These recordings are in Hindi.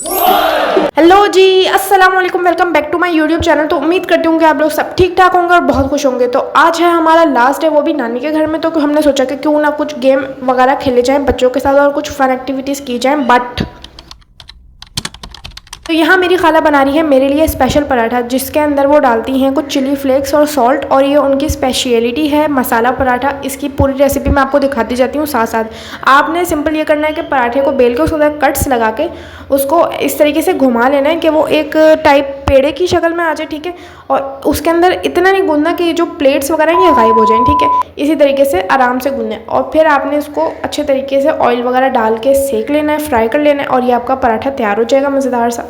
1 हेलो जी, अस्सलाम वालेकुम। Welcome back to my YouTube channel. तो उम्मीद करती हूँ कि आप लोग सब ठीक ठाक होंगे और बहुत खुश होंगे। तो आज है हमारा लास्ट डे, वो भी नानी के घर में। तो हमने सोचा कि क्यों ना कुछ गेम वगैरह खेले जाएं बच्चों के साथ और कुछ फन एक्टिविटीज़ की जाएं। बट तो यहाँ मेरी खाला बना रही है मेरे लिए स्पेशल पराठा, जिसके अंदर वो डालती हैं कुछ चिली फ्लेक्स और सॉल्ट, और ये उनकी स्पेशलिटी है मसाला पराठा। इसकी पूरी रेसिपी मैं आपको दिखाती जाती हूँ साथ साथ। आपने सिंपल ये करना है कि पराठे को बेल के उसके अंदर कट्स लगा के उसको इस तरीके से घुमा लेना है कि वो एक टाइप पेड़े की शक्ल में आ जाए, ठीक है। और उसके अंदर इतना नहीं गूंदना कि जो प्लेट्स वगैरह हैं ये गायब हो जाएं, ठीक है। इसी तरीके से आराम से गूंदना है और फिर आपने इसको अच्छे तरीके से ऑयल वगैरह डाल के सेक लेना है, फ्राई कर लेना है, और ये आपका पराठा तैयार हो जाएगा मज़ेदार सा।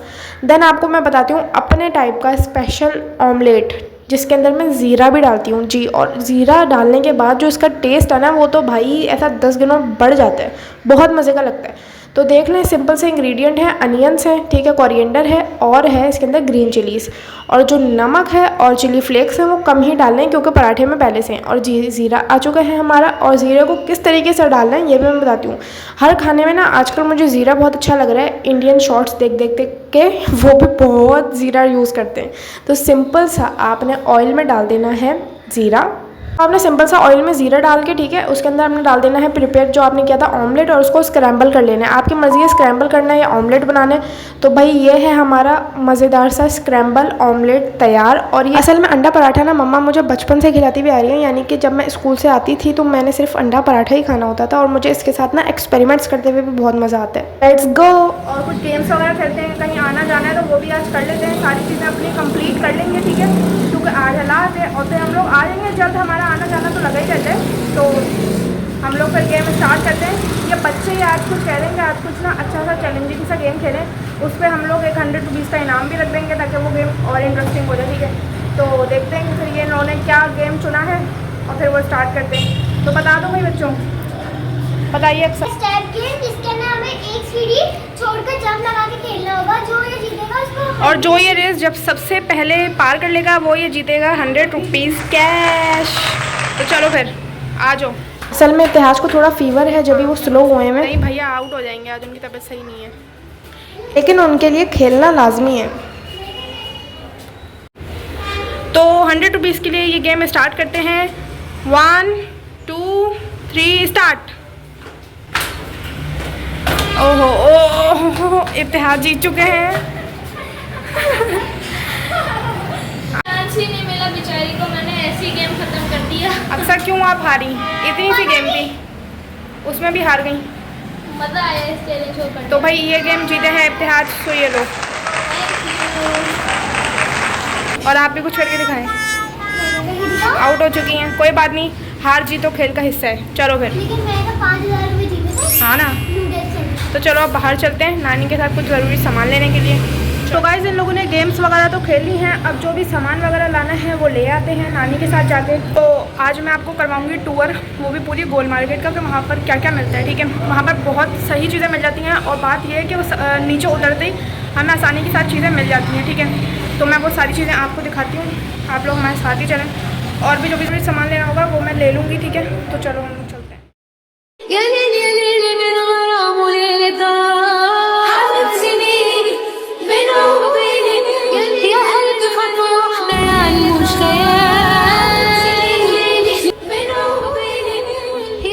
देन आपको मैं बताती हूँ अपने टाइप का स्पेशल ऑमलेट, जिसके अंदर मैं ज़ीरा भी डालती हूँ जी। और ज़ीरा डालने के बाद जो इसका टेस्ट है ना, वो तो भाई ऐसा 10 गुना बढ़ जाता है, बहुत मज़े का लगता है। तो देख लें, सिंपल से इंग्रेडिएंट है, अनियंस है, ठीक है, कोरिएंडर है, और है इसके अंदर ग्रीन चिलीज़, और जो नमक है और चिली फ्लेक्स है वो कम ही डालना है क्योंकि पराठे में पहले से हैं। और ज़ीरा आ चुका है हमारा, और ज़ीरे को किस तरीके से डालना है ये भी मैं बताती हूँ। हर खाने में ना आजकल मुझे ज़ीरा बहुत अच्छा लग रहा है, इंडियन शॉर्ट्स देख के वो भी बहुत ज़ीरा यूज़ करते हैं। तो सिंपल सा आपने ऑयल में डाल देना है ज़ीरा। आपने सिंपल सा ऑयल में ज़ीरा डाल के, ठीक है, उसके अंदर आपने डाल देना है प्रिपेयर जो आपने किया था ऑमलेट, और उसको स्क्रैम्बल कर लेना है। आपकी मर्ज़ी है स्क्रैम्बल करना है या ऑमलेट बनाना है। तो भाई ये है हमारा मज़ेदार सा स्क्रैम्बल ऑमलेट तैयार। और ये असल में अंडा पराठा ना मम्मा मुझे बचपन से खिलाती भी आ रही है, यानी कि जब मैं स्कूल से आती थी तो मैंने सिर्फ अंडा पराठा ही खाना होता था, और मुझे इसके साथ ना एक्सपेरिमेंट्स करते हुए भी बहुत मज़ा आता है। Let's go. और कुछ गेम्स वगैरह खेलते हैं, कहीं आना जाना है तो वो भी आज कर लेते हैं, सारी चीज़ें अपनी कंप्लीट कर लेंगे, ठीक है, क्योंकि आज हालात है। और फिर हम लोग आ जाएंगे जल्द, हमारा आना जाना तो लगा ही रहता है। तो हम लोग फिर गेम स्टार्ट करते हैं। ये बच्चे ही आज कुछ कह रहे हैं कि आज कुछ ना अच्छा सा चैलेंजिंग सा गेम खेलें, उस पर हम लोग 100 रुपीज़ का इनाम भी रख देंगे ताकि वो गेम और इंटरेस्टिंग हो जाए, ठीक है। तो देखते हैं फिर ये इन्होंने क्या गेम चुना है और फिर वो स्टार्ट करते हैं। तो बता दो भाई बच्चों, बताइए। जिसके अंदर हमें एक सीढ़ी छोड़कर जंप लगा के खेलना होगा, जो ये जीतेगा उसको, और जो ये रेस जब सबसे पहले पार कर लेगा वो ये जीतेगा 100 रुपीज़ कैश। तो चलो फिर आ जाओ। असल में इतिहास को थोड़ा फीवर है, जब भी वो स्लो हुए हैं। नहीं भैया आउट हो जाएंगे आज, उनकी तबीयत सही नहीं है, लेकिन उनके लिए खेलना लाजमी है। तो 100 रुपीज़ के लिए ये गेम स्टार्ट करते हैं। 1 2 3 स्टार्ट। ओहो ओहो, इतिहास जीत चुके हैं। नहीं मिला बेचारी को, मैंने ऐसी गेम खत्म कर दिया। अक्सर क्यों आप हारी? इतनी सी गेम थी, उसमें भी हार गई। मज़ा आया इस चैलेंज को करने। तो भाई ये गेम जीते हैं इतिहास, तो ये लो। और आप भी कुछ करके दिखाएं। आउट हो चुकी हैं, कोई बात नहीं, हार जीत तो खेल का हिस्सा है। चलो फिर। लेकिन मैंने 5000 रुपये जीते थे। हाँ ना, तो चलो अब बाहर चलते हैं नानी के साथ कुछ ज़रूरी सामान लेने के लिए। तो गाइस इन लोगों ने गेम्स वगैरह तो खेल ली हैं, अब जो भी सामान वगैरह लाना है वो ले आते हैं नानी के साथ जाके। तो आज मैं आपको करवाऊंगी टूर, वो भी पूरी गोल मार्केट का, कि वहाँ पर क्या क्या मिलता है, ठीक है। वहाँ पर बहुत सही चीज़ें मिल जाती हैं, और बात यह है कि वो नीचे उतरते ही हमें आसानी के साथ चीज़ें मिल जाती हैं, ठीक है। तो मैं वो सारी चीज़ें आपको दिखाती हूँ, आप लोग हमारे साथ ही चलें। और भी जो भी सामान लेना होगा वो मैं ले लूँगी, ठीक है। तो चलो हम लोग चलते हैं।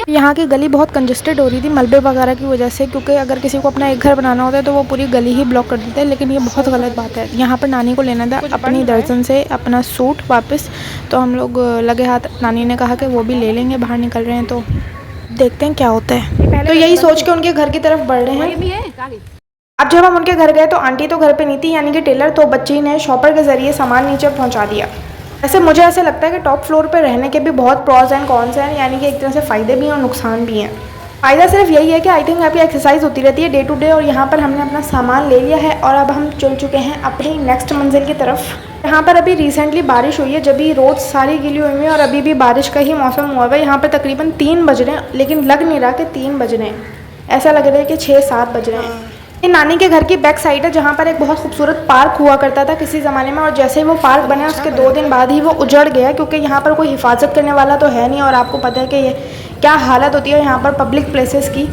यहाँ की गली बहुत कंजेस्टेड हो रही थी मलबे वगैरह की वजह से, क्योंकि अगर किसी को अपना एक घर बनाना होता है तो वो पूरी गली ही ब्लॉक कर देते हैं, लेकिन ये बहुत गलत बात है। यहाँ पर नानी को लेना था अपनी दर्जन से अपना सूट वापस, तो हम लोग लगे हाथ, नानी ने कहा कि वो भी ले लेंगे, बाहर निकल रहे हैं, तो देखते हैं क्या होता है। तो यही सोच के उनके घर की तरफ बढ़ रहे हैं। अब जब हम उनके घर गए तो आंटी तो घर पे नहीं थी, यानी कि टेलर, तो बच्ची ने शॉपर के ज़रिए सामान नीचे पहुँचा दिया। ऐसे मुझे ऐसे लगता है कि टॉप फ्लोर पे रहने के भी बहुत प्रॉज एंड कॉन्स हैं, यानी कि एक तरह से फ़ायदे भी हैं और नुकसान भी हैं। फ़ायदा सिर्फ यही है कि आई थिंक आपकी एक्सरसाइज होती रहती है डे टू डे, और यहाँ पर हमने अपना सामान ले लिया है और अब हम चल चुके हैं अपनी नेक्स्ट मंजिल की तरफ। यहाँ पर अभी रिसेंटली बारिश हुई है, जब भी रोड सारी गीली हुई है और अभी भी बारिश का ही मौसम हुआ है। यहाँ पर तकरीबन 3 बज रहे हैं, लेकिन लग नहीं रहा कि 3 बज रहे हैं, ऐसा लग रहा है कि 6-7 बज रहे हैं। ये नानी के घर की बैक साइड है, जहाँ पर एक बहुत खूबसूरत पार्क हुआ करता था किसी ज़माने में, और जैसे ही वो पार्क बना उसके 2 दिन बाद ही वो उजड़ गया, क्योंकि यहाँ पर कोई हिफाजत करने वाला तो है नहीं, और आपको पता है कि ये क्या हालत होती है यहाँ पर पब्लिक प्लेसेस की।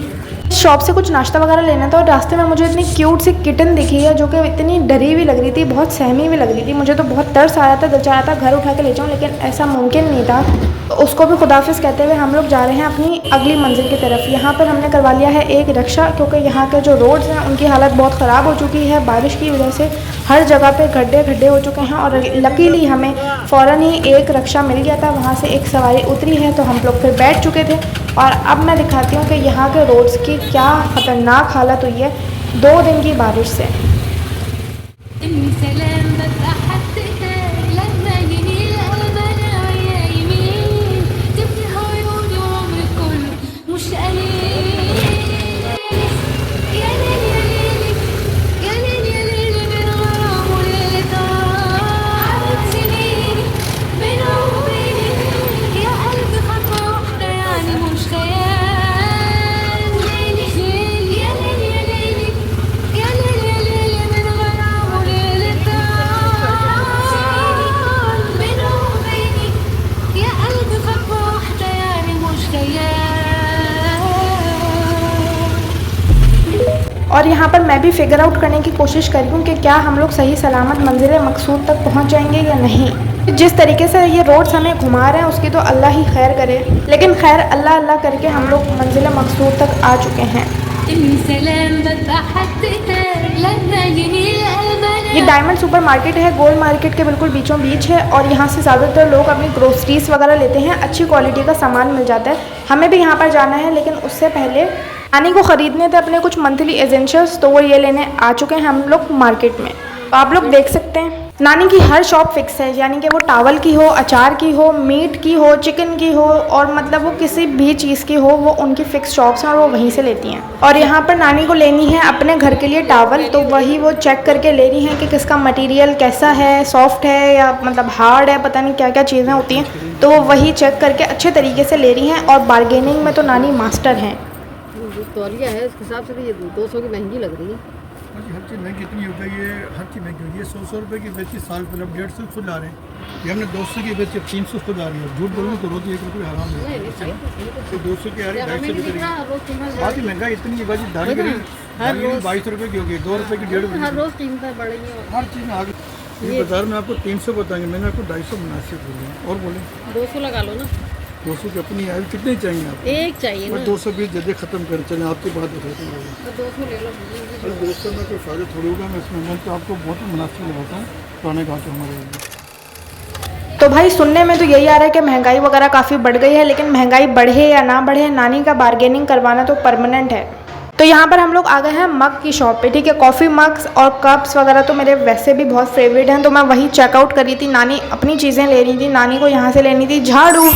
शॉप से कुछ नाश्ता वगैरह लेना था और रास्ते में मुझे इतनी क्यूट सी किटन दिखी है जो कि इतनी डरी हुई लग रही थी, बहुत सहमी हुई लग रही थी। मुझे तो बहुत तरस आ रहा था, दिल चाह रहा था घर उठा के ले जाऊँ, लेकिन ऐसा मुमकिन नहीं था। तो उसको भी खुदाफिज कहते हुए हम लोग जा रहे हैं अपनी अगली मंजिल की तरफ। यहाँ पर हमने करवा लिया है एक रिक्शा, क्योंकि यहाँ के जो रोड्स हैं उनकी हालत बहुत ख़राब हो चुकी है, बारिश की वजह से हर जगह पे गड्ढे हो चुके हैं। और लकीली हमें फ़ौरन ही एक रिक्शा मिल गया था, वहाँ से एक सवारी उतरी है तो हम लोग फिर बैठ चुके थे। और अब मैं दिखाती हूँ कि यहाँ के रोड्स की क्या ख़तरनाक हालत हुई है 2 दिन की बारिश से। और यहाँ पर मैं भी फिगर आउट करने की कोशिश कर रही हूँ कि क्या हम लोग सही सलामत मंजिल मकसूद तक पहुँच जाएंगे या नहीं। जिस तरीके से ये रोड्स हमें घुमा रहे हैं उसकी तो अल्लाह ही खैर करे, लेकिन खैर अल्लाह अल्लाह करके हम लोग मंजिल मकसूद तक आ चुके हैं। ये डायमंड सुपर मार्केट है, गोल्ड मार्केट के बिल्कुल बीचों बीच है, और यहाँ से ज़्यादातर लोग अपनी ग्रोसरीज वगैरह लेते हैं, अच्छी क्वालिटी का सामान मिल जाता है। हमें भी यहाँ पर जाना है, लेकिन उससे पहले नानी को ख़रीदने थे अपने कुछ मंथली एसेंशियल्स, तो वो ये लेने आ चुके हैं हम लोग मार्केट में। तो आप लोग देख सकते हैं नानी की हर शॉप फिक्स है, यानी कि वो टावल की हो, अचार की हो, मीट की हो, चिकन की हो, और मतलब वो किसी भी चीज़ की हो, वो उनकी फ़िक्स शॉप्स हैं और वो वहीं से लेती हैं। और यहाँ पर नानी को लेनी है अपने घर के लिए टावल, तो वही वो चेक करके ले रही हैं कि किसका मटेरियल कैसा है, सॉफ्ट है या मतलब हार्ड है, पता नहीं क्या क्या चीज़ें होती हैं, तो वो वही चेक करके अच्छे तरीके से ले रही हैं। और बारगेनिंग में तो नानी मास्टर हैं। तौलिया है उस हिसाब से तो ये 200 की महंगी लग रही है। हर चीज़ महंगी इतनी हो गई है, हर चीज़ महंगी हो गई है। 100 रुपये की बेची साल पहले 150 खुद आ रहे हैं, ये हमने 200 की बेची 300 खुद आ रही है। झूठ बोलूँ तो रोटी 1 रुपये हराम है, तो 200 की आ रही है, 250 की करेगी। बात ही महंगाई इतनी है बाजी, दाल करी 22 रुपये की हो गई, 2 रुपये की 1.5 हर रोज़ कीमतें बढ़ेंगी, हर चीज़ में आगे। ये बाजार में आपको 300 बताएंगे, मैंने आपको 250 मुनासिब बोले। और बोले 200 लगा लो ना, 200 की अपनी आई, कितनी चाहिए आपको? एक चाहिए ना, 220 जल्दी ख़त्म कर चलें, आपकी बात बताते हैं। तो 200 ले लो। अरे 200 में कोई फ़ायदा थोड़ी होगा, मैं इसमें मैं तो आपको बहुत मुनासिब लगाता हूँ पुराने गाँव के हमारे। तो भाई सुनने में तो यही आ रहा है कि महंगाई वगैरह काफ़ी बढ़ गई है, लेकिन महंगाई बढ़े या ना बढ़े, नानी का बारगेनिंग करवाना तो परमानेंट है। तो यहाँ पर हम लोग आ गए हैं मग की शॉप पे, ठीक है। कॉफ़ी मग्स और कप्स वगैरह तो मेरे वैसे भी बहुत फेवरेट हैं, तो मैं वही चेकआउट कर रही थी। नानी अपनी चीज़ें ले रही थी, नानी को यहाँ से लेनी थी झाड़ू।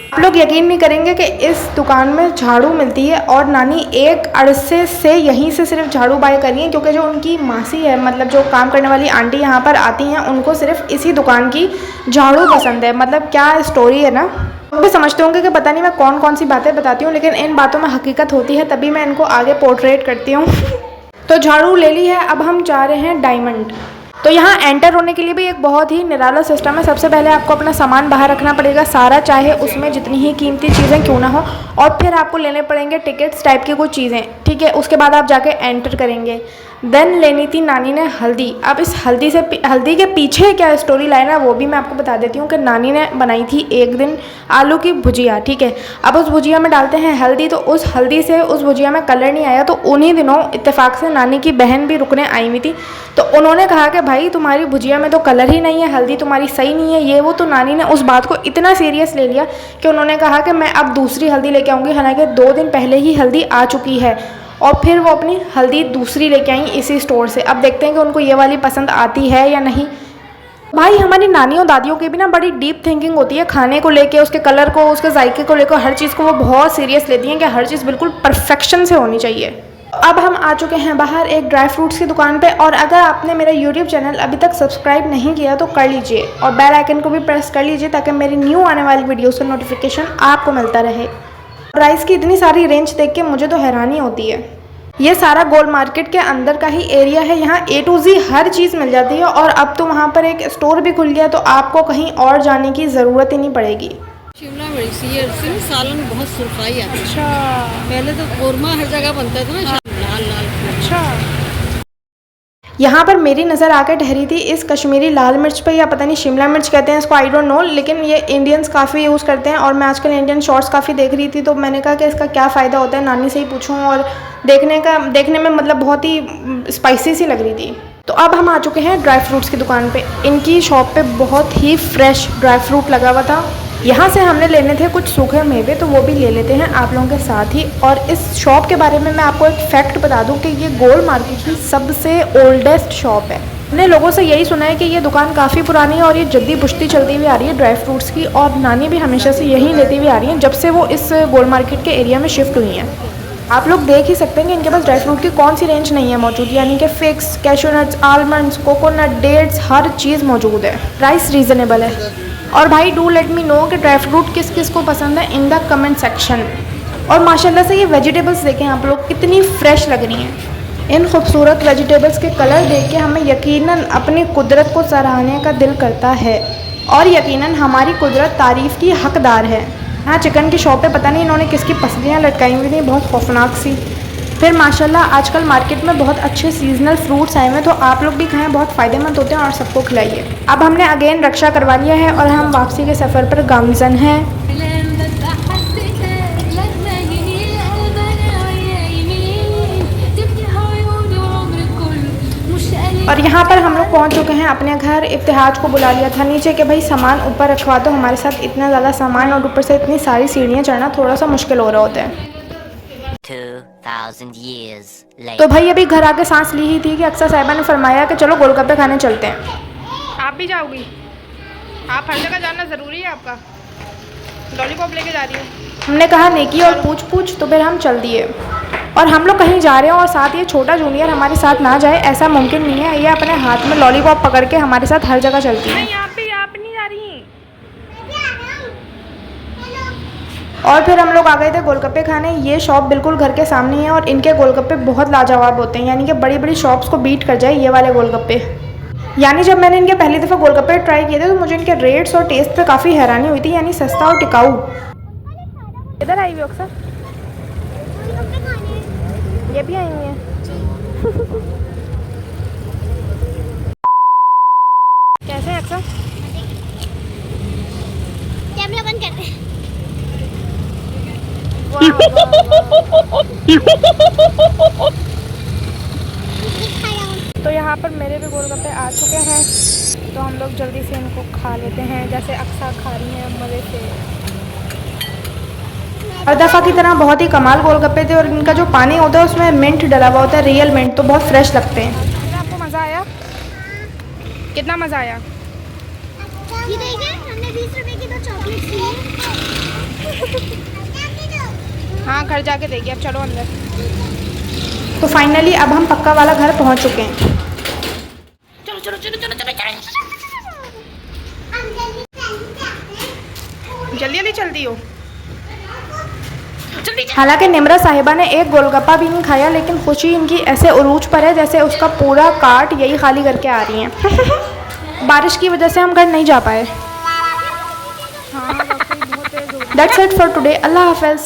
आप लोग यकीन नहीं करेंगे कि इस दुकान में झाड़ू मिलती है, और नानी एक अरसे से यहीं से सिर्फ झाड़ू बाय करी है, क्योंकि जो उनकी मासी है, मतलब जो काम करने वाली आंटी यहाँ पर आती हैं, उनको सिर्फ इसी दुकान की झाड़ू पसंद है। मतलब क्या स्टोरी है ना। लोग भी समझते होंगे कि पता नहीं मैं कौन कौन सी बातें बताती हूँ, लेकिन इन बातों में हकीकत होती है, तभी मैं इनको आगे पोर्ट्रेट करती हूँ। तो झाड़ू ले ली है, अब हम जा रहे हैं डायमंड। तो यहाँ एंटर होने के लिए भी एक बहुत ही निराला सिस्टम है। सबसे पहले आपको अपना सामान बाहर रखना पड़ेगा सारा, चाहे उसमें जितनी ही कीमती चीज़ें क्यों ना हो, और फिर आपको लेने पड़ेंगे टिकट्स टाइप की कुछ चीज़ें, ठीक है। उसके बाद आप जाके एंटर करेंगे। देन लेनी थी नानी ने हल्दी। अब इस हल्दी के पीछे क्या स्टोरी लाइन है वो भी मैं आपको बता देती हूँ कि नानी ने बनाई थी एक दिन आलू की भुजिया, ठीक है। अब उस भुजिया में डालते हैं हल्दी, तो उस हल्दी से उस भुजिया में कलर नहीं आया, तो उन्हीं दिनों इत्तेफाक से नानी की बहन भी रुकने आई हुई थी, तो उन्होंने कहा कि भाई तुम्हारी भुजिया में तो कलर ही नहीं है, हल्दी तुम्हारी सही नहीं है, ये वो। तो नानी ने उस बात को इतना सीरियस ले लिया कि उन्होंने कहा कि मैं अब दूसरी हल्दी लेके आऊँगी, हालांकि 2 दिन पहले ही हल्दी आ चुकी है। और फिर वो अपनी हल्दी दूसरी लेके आई इसी स्टोर से। अब देखते हैं कि उनको ये वाली पसंद आती है या नहीं। भाई हमारी नानियों दादियों की भी ना बड़ी डीप थिंकिंग होती है खाने को लेके, उसके कलर को, उसके जायके को लेकर, हर चीज़ को वो बहुत सीरियस लेती हैं कि हर चीज़ बिल्कुल परफेक्शन से होनी चाहिए। अब हम आ चुके हैं बाहर एक ड्राई फ्रूट्स की दुकान पे, और अगर आपने मेरा यूट्यूब चैनल अभी तक सब्सक्राइब नहीं किया तो कर लीजिए और बेल आइकन को भी प्रेस कर लीजिए ताकि मेरी न्यू आने वाली वीडियोस का नोटिफिकेशन आपको मिलता रहे। प्राइस की इतनी सारी रेंज देख के मुझे तो हैरानी होती है। ये सारा गोल मार्केट के अंदर का ही एरिया है, यहाँ A to Z हर चीज़ मिल जाती है, और अब तो वहाँ पर एक स्टोर भी खुल गया तो आपको कहीं और जाने की ज़रूरत ही नहीं पड़ेगी। शिमला मिर्च ये सालन बहुत सुरखाई आती है। अच्छा, पहले तो कोरमा हर जगह बनता था ना, लाल लाल। अच्छा, यहाँ पर मेरी नज़र आकर ठहरी थी इस कश्मीरी लाल मिर्च पे, या पता नहीं शिमला मिर्च कहते हैं इसको, आई डोंट नो, लेकिन ये इंडियंस काफ़ी यूज़ करते हैं और मैं आजकल इंडियन शॉर्ट्स काफ़ी देख रही थी तो मैंने कहा कि इसका क्या फ़ायदा होता है, नानी से ही पूछूं, और देखने में मतलब बहुत ही स्पाइसी सी लग रही थी। तो अब हम आ चुके हैं ड्राई फ्रूट्स की दुकान पे। इनकी शॉप पे बहुत ही फ्रेश ड्राई फ्रूट लगा हुआ था। यहाँ से हमने लेने थे कुछ सूखे मेवे, तो वो भी ले लेते हैं आप लोगों के साथ ही। और इस शॉप के बारे में मैं आपको एक फैक्ट बता दूं कि ये गोल मार्केट की सबसे ओल्डेस्ट शॉप है। हमने लोगों से यही सुना है कि ये दुकान काफ़ी पुरानी है और ये जद्दी पुश्ती चलती हुई आ रही है ड्राई फ्रूट्स की, और नानी भी हमेशा से यहीं लेती हुई आ रही हैं जब से वो इस गोल मार्केट के एरिया में शिफ्ट हुई हैं। आप लोग देख ही सकते हैं कि इनके पास ड्राई फ्रूट की कौन सी रेंज नहीं है मौजूद, यानी कि figs, cashew nuts, almonds, coconut, dates, हर चीज़ मौजूद है। प्राइस रीज़नेबल है। और भाई डू लेट मी नो कि ड्राई फ्रूट किस किस को पसंद है इन द कमेंट सेक्शन। और माशाल्लाह से ये वेजिटेबल्स देखें आप लोग कितनी फ्रेश लग रही हैं। इन खूबसूरत वेजिटेबल्स के कलर देख के हमें यकीनन अपनी कुदरत को सराहने का दिल करता है, और यकीनन हमारी कुदरत तारीफ़ की हकदार है। हाँ, चिकन की शॉप पे पता नहीं इन्होंने किसकी पसलियाँ लटकाई हुई थी, बहुत खौफनाक सी। फिर माशाल्लाह आजकल मार्केट में बहुत अच्छे सीजनल फ्रूट्स आए हुए हैं, तो आप लोग भी खाएं, बहुत फ़ायदेमंद होते हैं और सबको खिलाइए। अब हमने अगेन रक्षा करवा लिया है और हम वापसी के सफ़र पर गामज़न हैं। और यहाँ पर हम लोग पहुँच चुके हैं अपने घर। इब्तिहाज को बुला लिया था नीचे कि भाई सामान ऊपर रखवा दो, हमारे साथ इतना ज़्यादा सामान और ऊपर से इतनी सारी सीढ़ियाँ चढ़ना थोड़ा सा मुश्किल हो रहा होता है। 2000 years later. तो भाई अभी घर आके सांस ली ही थी कि अक्सर साहिबा ने फरमाया कि चलो गोलगप्पे खाने चलते हैं। आप भी जाओगी? आप हर जगह जाना ज़रूरी है आपका? लॉलीपॉप लेके जा रही हो? हमने कहा नेकी और पूछ पूछ, तो फिर हम चल दिए। और हम लोग कहीं जा रहे हैं और साथ ये छोटा जूनियर हमारे साथ ना जाए ऐसा मुमकिन नहीं है। ये अपने हाथ में लॉलीपॉप पकड़ के हमारे साथ हर जगह चलती है। आप नहीं जा रही। और फिर हम लोग आ गए थे गोलगप्पे खाने। ये शॉप बिल्कुल घर के सामने है और इनके गोलगप्पे बहुत लाजवाब होते हैं, यानी कि बड़ी बड़ी शॉप्स को बीट कर जाए ये वाले गोलगप्पे। यानी जब मैंने इनके पहली दफ़ा गोलगप्पे ट्राई किए थे तो मुझे इनके रेट्स और टेस्ट पे काफ़ी हैरानी हुई थी, यानी सस्ता और टिकाऊ। इधर आई हुई अक्सर, ये भी आई हुई है। कैसे हैं अक्सर? कैमरा बंद कर दे। तो यहाँ पर मेरे भी गोलगप्पे आ चुके हैं, तो हम लोग जल्दी से इनको खा लेते हैं जैसे अक्सर खा रही हैं मज़े से। हर दफ़ा की तरह बहुत ही कमाल गोलगप्पे थे और इनका जो पानी होता है उसमें मिंट डला हुआ होता है, रियल मिंट, तो बहुत फ्रेश लगते हैं। आपको मज़ा आया? कितना मज़ा आया? ये देखिए हमने 20 रुपए की 2 चॉकलेट्स ली हैं। हाँ, घर जाके देखिए। अब चलो अंदर। तो फाइनली अब हम पक्का वाला घर पहुंच चुके हैं। चलो चलो चलो चलो चलो जल्दी जल्दी चलती हो। हालांकि निमरा साहिबा ने एक गोलगप्पा भी नहीं खाया, लेकिन खुशी इनकी ऐसे उरूज पर है जैसे उसका पूरा कार्ट यही खाली करके आ रही हैं। बारिश की वजह से हम घर नहीं जा पाए। That's it for today. अल्लाह हाफ़िज़।